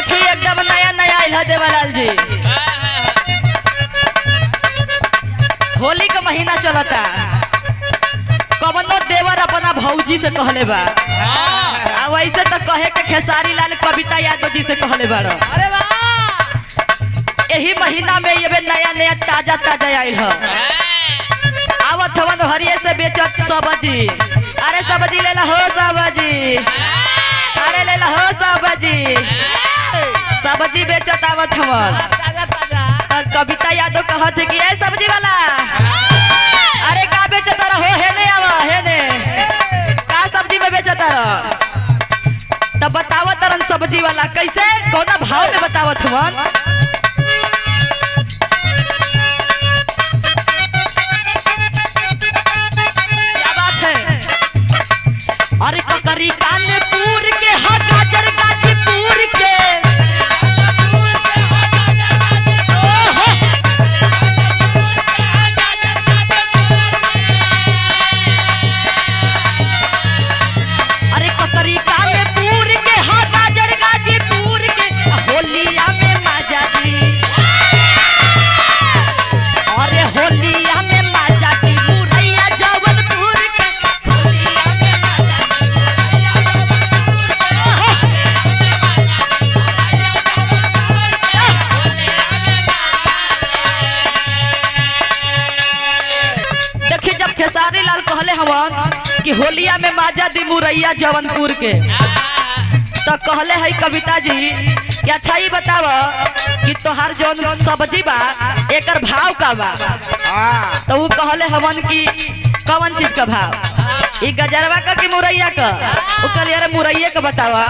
देखी एकदम नया नया आयल है देवालाल जी। होली का महीना चलता, कवनो देवर अपना भौजी से कहले बा, आ वैसे तो कहे के खेसारी लाल कविता यादव जी से कहले बाड़ो। अरे वाह, यही महीना में ये नया नया ताजा ताजा आयल है। आवत हवन हरिये से बेचत सब्जी। अरे सब्जी ले ला हो सब्जी, अरे ले ला हो सब्जी, सब्जी बेचत आवत हवन। ताजा ताजा। कविता यादव कहत है कि ए सब्जी वाला, अरे का बेचत रहो, हे ने आवा, हे ने का सब्जी में बेचत रहो? तब बतावत तरन सब्जी वाला कैसे, कौना भाव में बतावत हवन। अरे ककरी कानपुर के हा गाजर गाजीपुर के, अरे ककरी कानपुर के हा गाजर गाजीपुर के, होलिया में माजा दी, अरे होलिया में माजा दी मुरैया जौनपुर के, होलिया में देखी जब खेसारी लाल कहले हवन कि होलिया में माजा दी मुरैया जौनपुर के, तो कहले है कविता जी कि अच्छा ही बताव कि तोहार जौन सब्जी बा एकर भाव का बा। तो वो कहले हवन कि कौन चीज का भाव, ई गजरवा का कि मुरैया का? वो कहले अरे मुरैया का बतावा।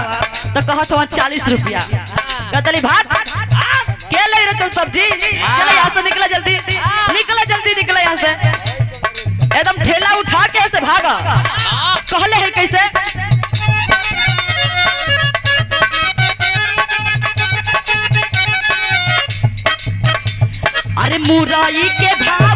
तो कहत हवन 40 रुपया। कहतली भात के ले रहे तुम सब्जी, चले यहाँ से निकला जल्दी, निकला जल्दी, निकला यहाँ से, एकदम ठेला उठा के ऐसे भागा। कहले है कैसे, अरे मुरई के भाव